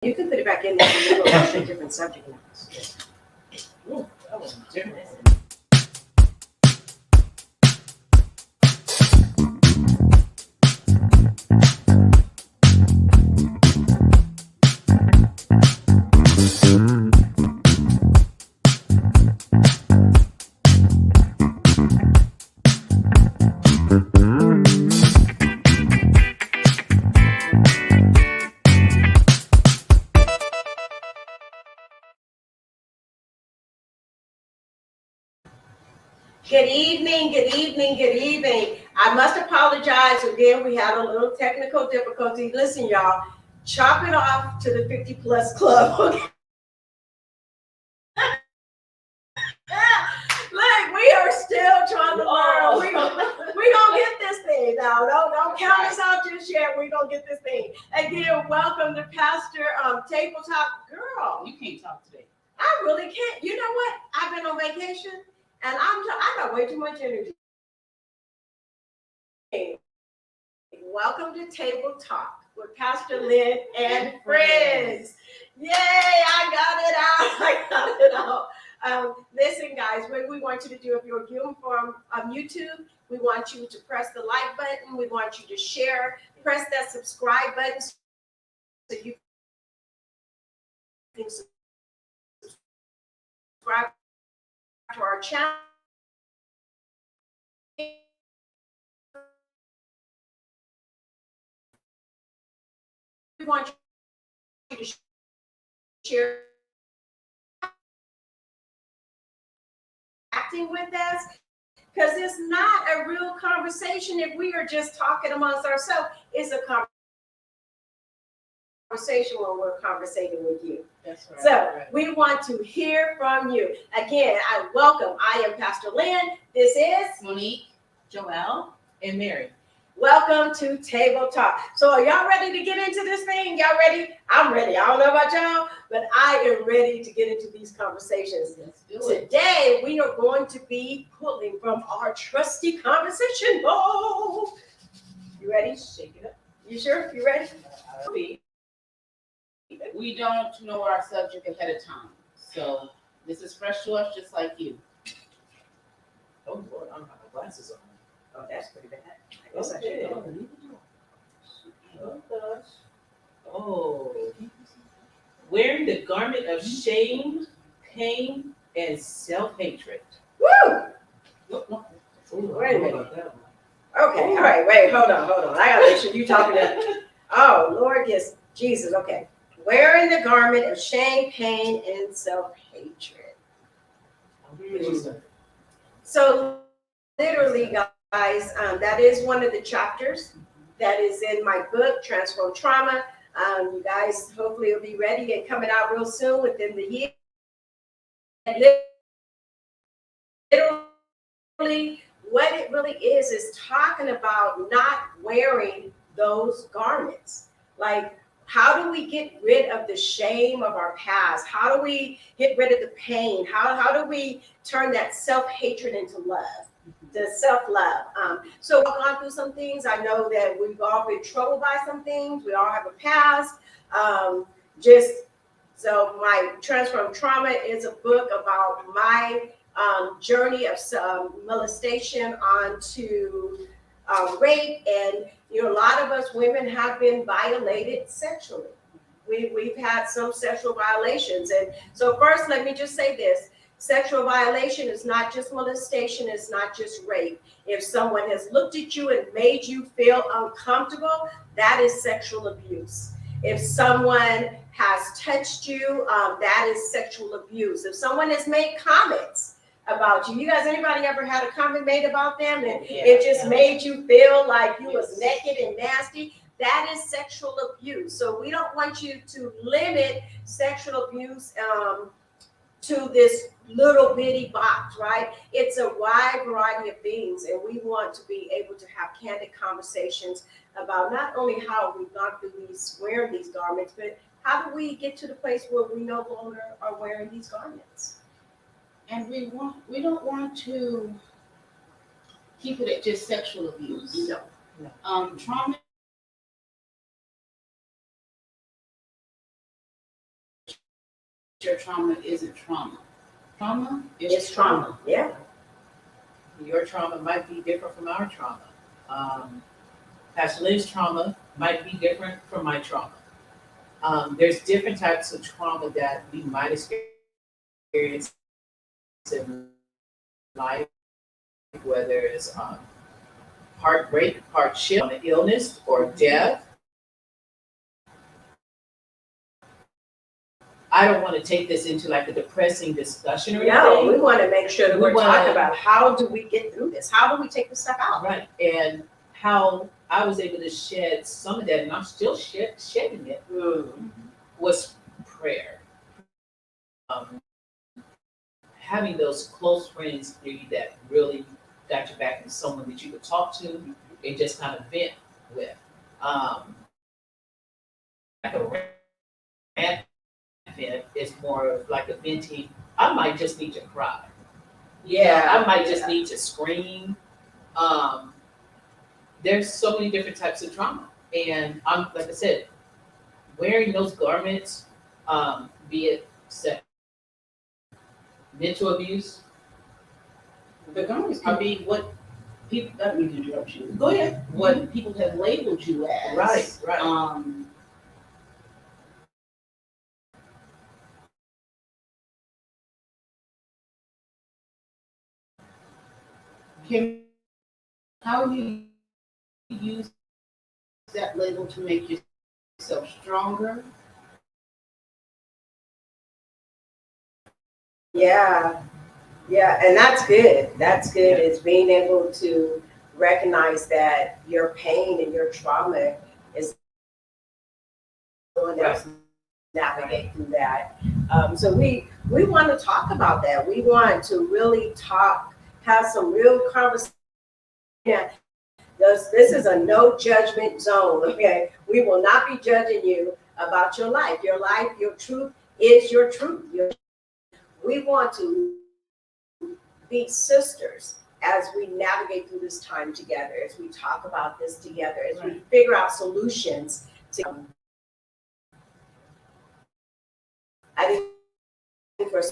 You can put it back in there and we'll go to a different subject now. Ooh, that was different. Good evening, good evening, good evening. I must apologize again. We had a little technical difficulty. Listen, y'all, chop it off to the 50 plus club. Okay? Look, we are still trying to learn. We gonna get this thing now. Don't count us out just yet. We gonna get this thing. Again, welcome to Pastor Tabletop. Girl, You can't talk today. I really can't. You know what? I've been on vacation and I got way too much energy. Welcome to Table Talk with Pastor Lynne and friends. Yay, I got it out. I got it out. Listen, guys, what we want you to do, if you're viewing from YouTube, we want you to press the like button. We want you to share. Press that subscribe button so you can subscribe to our channel. We want you to share acting with us, because it's not a real conversation if we are just talking amongst ourselves. It's a conversation when we're conversating with you. That's right. So we want to hear from you. Again, I welcome. I am Pastor Lynne. This is Monique, Joelle, and Mary. Welcome to Table Talk. So are y'all ready to get into this thing? Y'all ready? I'm ready. I don't know about y'all, but I am ready to get into these conversations. Let's do it. Today, we are going to be pulling from our trusty conversation bowl. You ready? Shake it up. You sure? You ready? We don't know our subject ahead of time. So this is fresh to us, just like you. Oh Lord, I don't have my glasses on. Oh, that's pretty bad. I guess I Okay. should. Oh gosh. Oh. Wearing the garment of shame, pain, and self-hatred. Woo! No. Wait a minute. Okay, all right, wait, hold on. I gotta make sure you talking to. Oh, Lord, yes, Jesus. Okay, wearing the garment of shame, pain, and self-hatred. So, literally, guys, that is one of the chapters that is in my book, Transform Trauma. You guys, hopefully, it'll be ready and coming out real soon within the year. Literally, what it really is talking about not wearing those garments. Like, how do we get rid of the shame of our past? How do we get rid of the pain? How do we turn that self-hatred into love, the self-love? So we've gone through some things. I know that we've all been troubled by some things. We all have a past. So my Transform Trauma is a book about my journey of molestation onto rape, and a lot of us women have been violated sexually. We've had some sexual violations, and so first, let me just say this: sexual violation is not just molestation; it's not just rape. If someone has looked at you and made you feel uncomfortable, that is sexual abuse. If someone has touched you, that is sexual abuse. If someone has made comments about you guys, anybody ever had a comment made about them and it just made you feel like you was naked and nasty, that is sexual abuse. So we don't want you to limit sexual abuse to this little bitty box, right? It's a wide variety of things, and we want to be able to have candid conversations about not only how we've gone through wearing these garments, but how do we get to the place where we no longer are wearing these garments? And we don't want to keep it at just sexual abuse. No. Trauma your trauma isn't trauma. Trauma is It's trauma, yeah. Your trauma might be different from our trauma. Pastor Lynn's trauma might be different from my trauma. There's different types of trauma that we might experience in life, whether it's heartbreak, hardship, illness, or death. I don't want to take this into like a depressing discussion or No, anything. we want to make sure that We we're wanna- talking about how do we get through this? How do we take this stuff out? Right, and how I was able to shed some of that, and I'm still shedding it, was prayer. Having those close friends that really got your back, and someone that you could talk to and just kind of vent with. Like a rant vent is more of like a venting. I might just need to cry. I might just need to scream. There's so many different types of trauma, and I'm like I said, wearing those garments, be it mental abuse. The garments I can be mean, what? people. Let me interrupt you. Go ahead. What people have labeled you as. Right. How you use that label to make yourself stronger? Yeah, and that's good. That's good, is being able to recognize that your pain and your trauma is someone else navigate through that. So we want to talk about that. We want to really have some real conversation. This is a no judgment zone, okay? We will not be judging you about your life. Your life, your truth is your truth. We want to be sisters as we navigate through this time together, as we talk about this together, as we figure out solutions to. I think for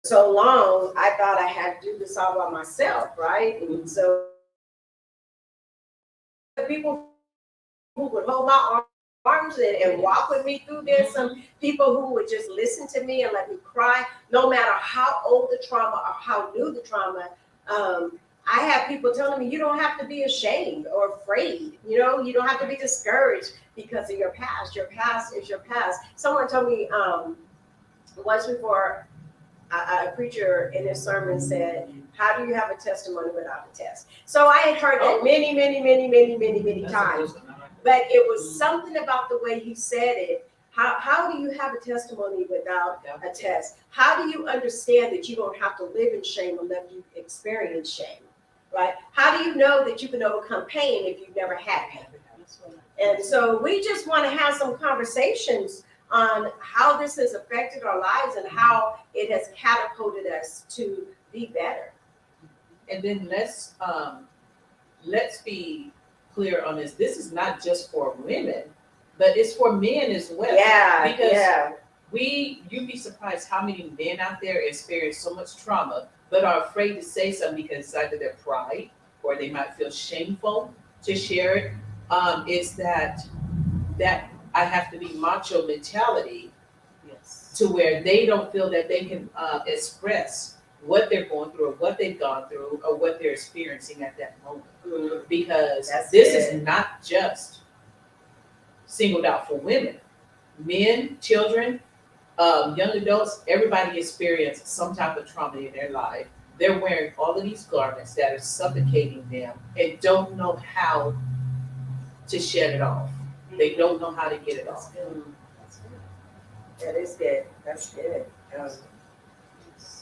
so long, I thought I had to do this all by myself, right? And so people who would hold my arms and walk with me through this, some people who would just listen to me and let me cry, no matter how old the trauma or how new the trauma. I have people telling me, you don't have to be ashamed or afraid, you don't have to be discouraged because of your past. Your past is your past. Someone told me once before, a preacher in his sermon said, how do you have a testimony without a test? So I had heard that many times, but it was something about the way he said it. How do you have a testimony without a test? How do you understand that you don't have to live in shame unless you experience shame, right? How do you know that you can overcome pain if you've never had pain? And so we just want to have some conversations on how this has affected our lives and how it has catapulted us to be better. And then let's be clear on this. This is not just for women, but it's for men as well. Because you'd be surprised how many men out there experience so much trauma, but are afraid to say something because it's either their pride or they might feel shameful to share it. It's that I have to be macho mentality, to where they don't feel that they can express what they're going through or what they've gone through or what they're experiencing at that moment. Because this is not just singled out for women. Men, children, young adults, everybody experiences some type of trauma in their life. They're wearing all of these garments that are suffocating them and don't know how to shed it off. They don't know how to get it off. That is good. That's good.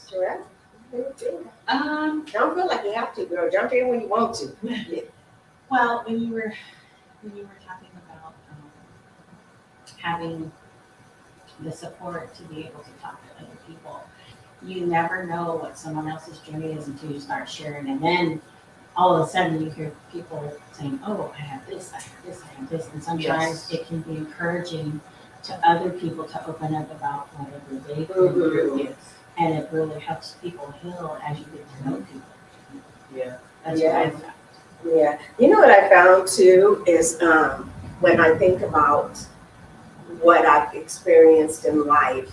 Joelle? Don't feel like you have to, girl. Jump in when you want to. Well, when you were talking about having the support to be able to talk to other people, you never know what someone else's journey is until you start sharing, and then all of a sudden you hear people saying, "Oh, I have this, I have this, I have this," and sometimes it can be encouraging to other people to open up about whatever they've been through. And it really helps people heal as you get to know people. Yeah. That's what I found. Yeah. You know what I found too is when I think about what I've experienced in life,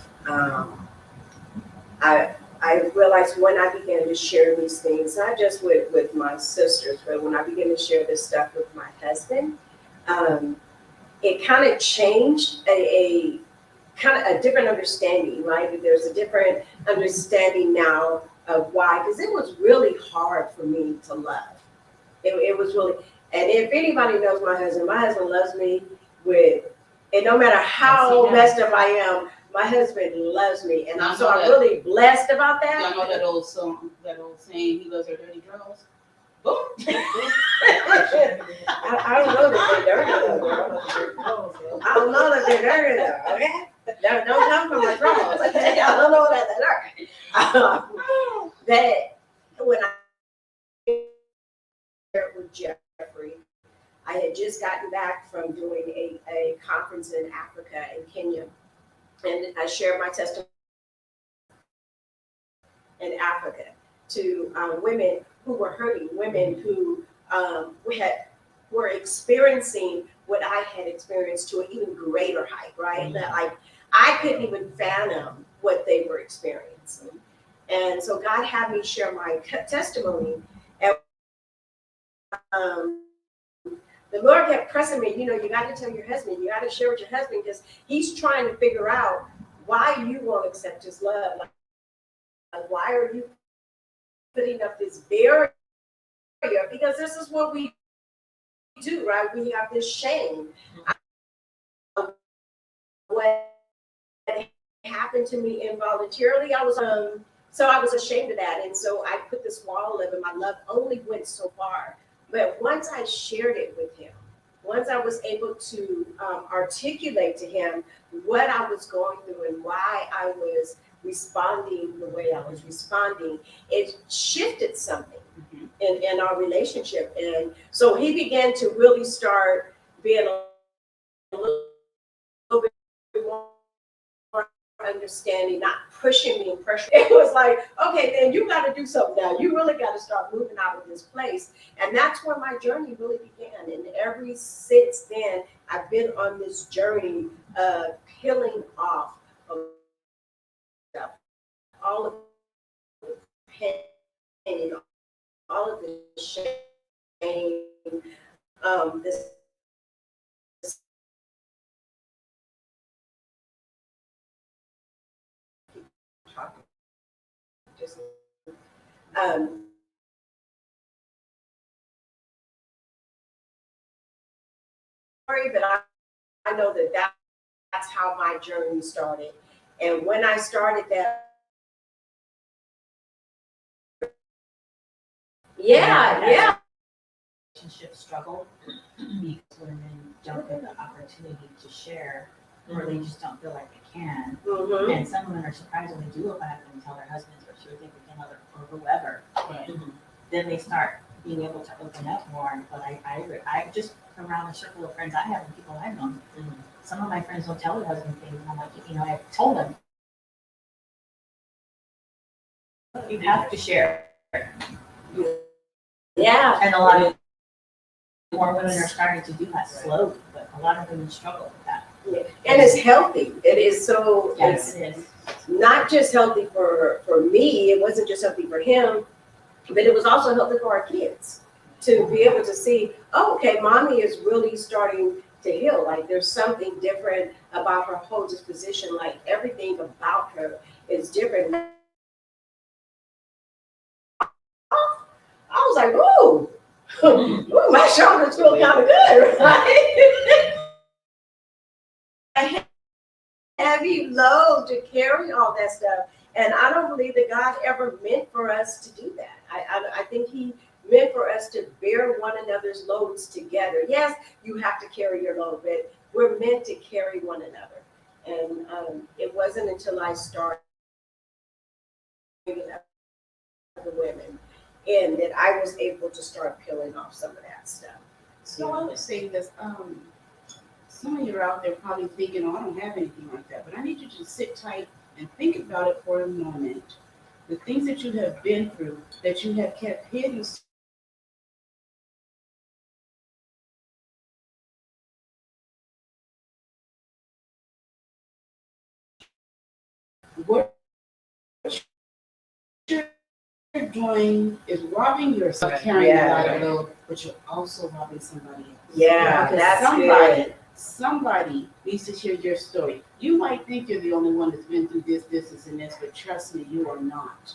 I realized when I began to share these things, not just with my sisters, but when I began to share this stuff with my husband, it kind of changed a kind of a different understanding, right? There's a different understanding now of why, because it was really hard for me to love. It was really, and if anybody knows my husband loves me with, and no matter how messed up I am, my husband loves me, and I'm really blessed about that. Y'all know that old song, that old saying, he loves her dirty draws? Boom. I don't know that they're dirty though, girl. I don't know that they're dirty though, okay? Don't come from my drawers. I don't know that they're dirty. That when I with Jeffrey, I had just gotten back from doing a conference in Africa, in Kenya, and I shared my testimony in Africa to women who were hurting, women who were experiencing what I had experienced to an even greater height, right? That I couldn't even fathom what they were experiencing. And so God had me share my testimony. And the Lord kept pressing me, you got to tell your husband, you got to share with your husband, because he's trying to figure out why you won't accept his love. Like, why are you putting up this barrier? Because this is what we do, right? We have this shame. What happened to me involuntarily, I was ashamed of that, and so I put this wall up, and my love only went so far. But once I shared it with him, once I was able to articulate to him what I was going through and why I was responding the way I was responding, it shifted something in our relationship. And so he began to really start being a little bit more understanding, not pushing me and pressure. It was like, okay, then you got to do something now. You really got to start moving out of this place. And that's where my journey really began. And ever since then, I've been on this journey of peeling off of stuff, all of the pain, all of the shame, this just sorry, but I know that's how my journey started. And when I started that, Relationship struggle because women don't get the opportunity to share, or they just don't feel like they can. And some women are surprised when they do open up and tell their husbands or significant other or whoever. Then they start being able to open up more. But I just around the circle of friends I have and people I've known, some of my friends don't tell their husband things. And I'm like, I've told them, you have to share. Yeah. And a lot of more women are starting to do that slowly, but a lot of women struggle with that. Yeah. And it's healthy. It is so. Yes, it is. Not just healthy for me. It wasn't just healthy for him, but it was also healthy for our kids to be able to see, oh, okay, mommy is really starting to heal. Like there's something different about her whole disposition. Like everything about her is different. I was like, ooh, my shoulders feel kind of good, right? A heavy load to carry all that stuff. And I don't believe that God ever meant for us to do that. I think he meant for us to bear one another's loads together. Yes, you have to carry your load, but we're meant to carry one another. And it wasn't until I started bringing up the women and that I was able to start peeling off some of that stuff. So I would say this, some of you are out there probably thinking, oh, I don't have anything like that. But I need you to sit tight and think about it for a moment. The things that you have been through, that you have kept hidden. What you're doing is robbing yourself, carrying a lot of load, but you're also robbing somebody else. Yeah, Because that's somebody needs to hear your story. You might think you're the only one that's been through this, and this, but trust me, you are not.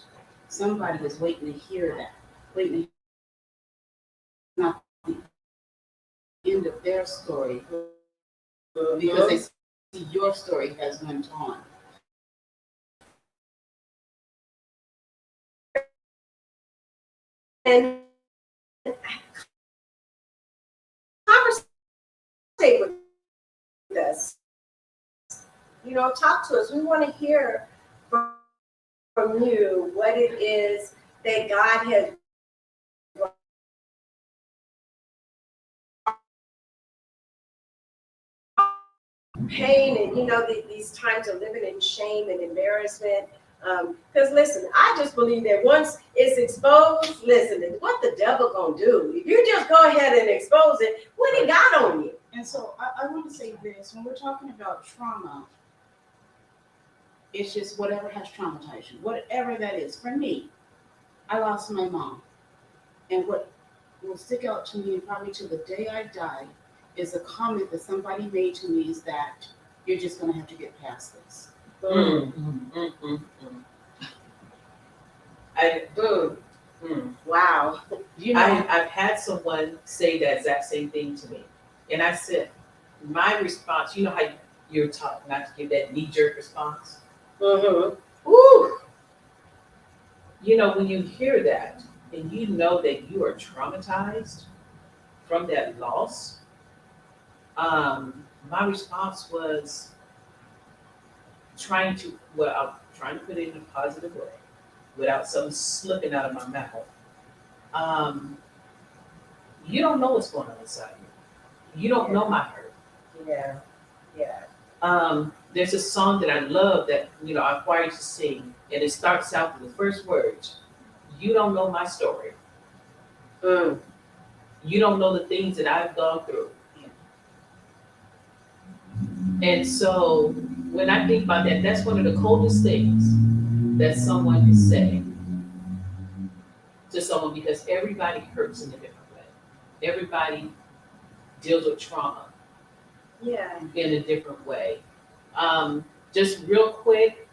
Somebody is waiting to hear that, waiting to hear not the end of their story, because they see your story has went on. And conversate with us. You know, talk to us. We want to hear from you what it is that God has pain and, you know, these times of living in shame and embarrassment. Because listen, I just believe that once it's exposed, listen, what the devil gonna do? If you just go ahead and expose it, what he got on you? And so I want to say this, when we're talking about trauma, it's just whatever has traumatized you, whatever that is. For me, I lost my mom. And what will stick out to me probably to the day I die is a comment that somebody made to me is that you're just going to have to get past this. Wow. You know, I've had someone say that exact same thing to me. And I said, my response, you know how you're taught not to give that knee-jerk response? Woo! You know, when you hear that and you know that you are traumatized from that loss, my response was trying to put it in a positive way without something slipping out of my mouth. You don't know what's going on inside you. You don't know my hurt. Yeah. There's a song that I love that, you know, I require to sing, and it starts out with the first words. You don't know my story. You don't know the things that I've gone through. And so when I think about that, that's one of the coldest things that someone can say to someone, because everybody hurts in a different way. Everybody deals with trauma in a different way. Just real quick,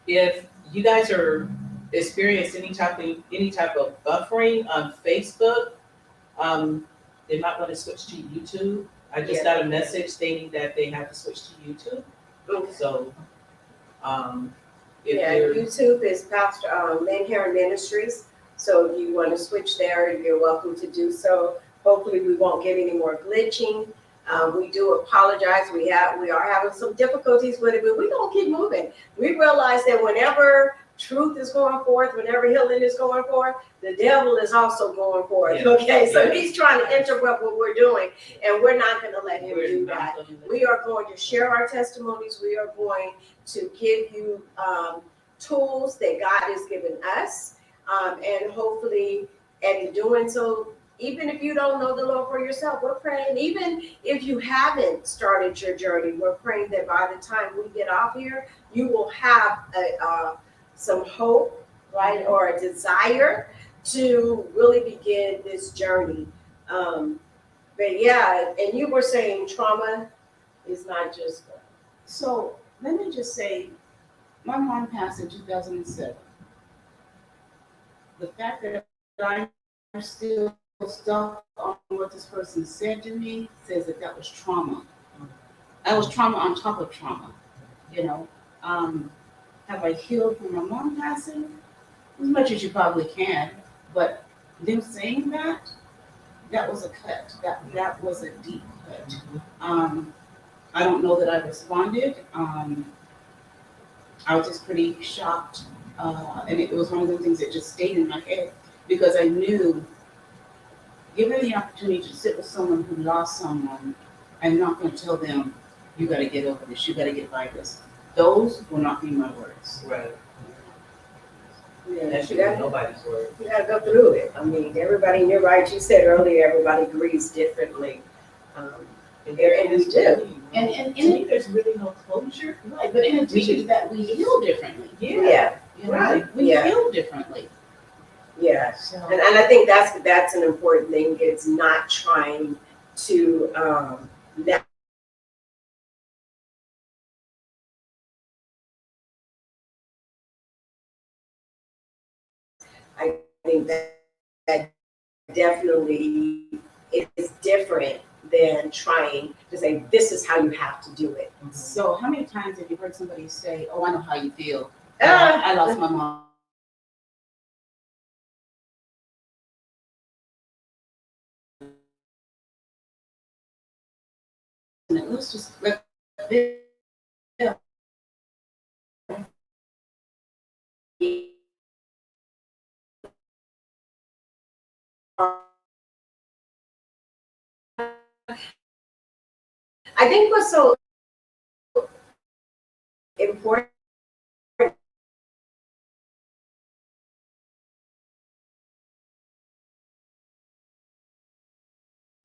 if you guys are experiencing any type of buffering on Facebook, they might want to switch to YouTube. I just got a message stating that they have to switch to YouTube. So, YouTube is Pastor Lynne Ministries. So if you want to switch there, you're welcome to do so. Hopefully, we won't get any more glitching. We do apologize. We are having some difficulties with it, but we're gonna keep moving. We realize that whenever truth is going forth, whenever healing is going forth, the devil is also going forth. Yeah. Okay, so he's trying to interrupt what we're doing, and we're not going to let him do that. We are going to share our testimonies. We are going to give you tools that God has given us, and hopefully, and in doing so, even if you don't know the Lord for yourself, we're praying. Even if you haven't started your journey, we're praying that by the time we get off here, you will have some hope, right, or a desire to really begin this journey. But yeah, and you were saying trauma is not just. So let me just say, my mom passed in 2007. The fact that I'm still stuck on what this person said to me says that was trauma. That was trauma on top of trauma, you know. Have I healed from my mom passing? As much as you probably can, but them saying that was a cut. That was a deep cut. I don't know that I responded. I was just pretty shocked, and it was one of those things that just stayed in my head because I knew, given the opportunity to sit with someone who lost someone, I'm not going to tell them, you got to get over this, you got to get by this. Those will not be my words. Right. Yeah, That should be nobody's word. you gotta go through it. I mean, everybody, and you're right, you said earlier, everybody grieves differently. And we do. And To me, there's really no closure. right, but in addition to that, we heal differently. Yeah, You know? Right. We Yeah. heal differently. yeah. So, And I think that's an important thing, is not trying to, that I think that definitely is different than trying to say, this is how you have to do it. so how many times have you heard somebody say, oh, I know how you feel. Ah. I lost my mom. Let's just let it. I think what's so important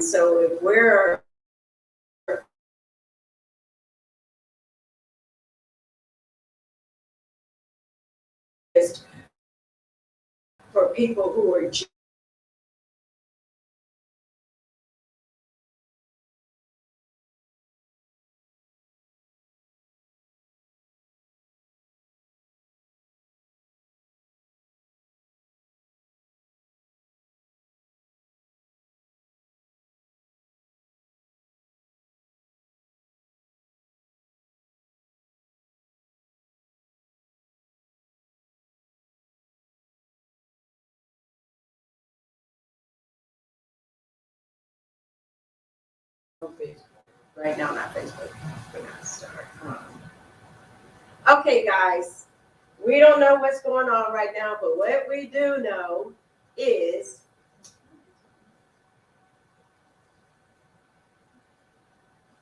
so if we're just for people who are right now, not Facebook. We're not start. Okay, guys, we don't know what's going on right now, but what we do know is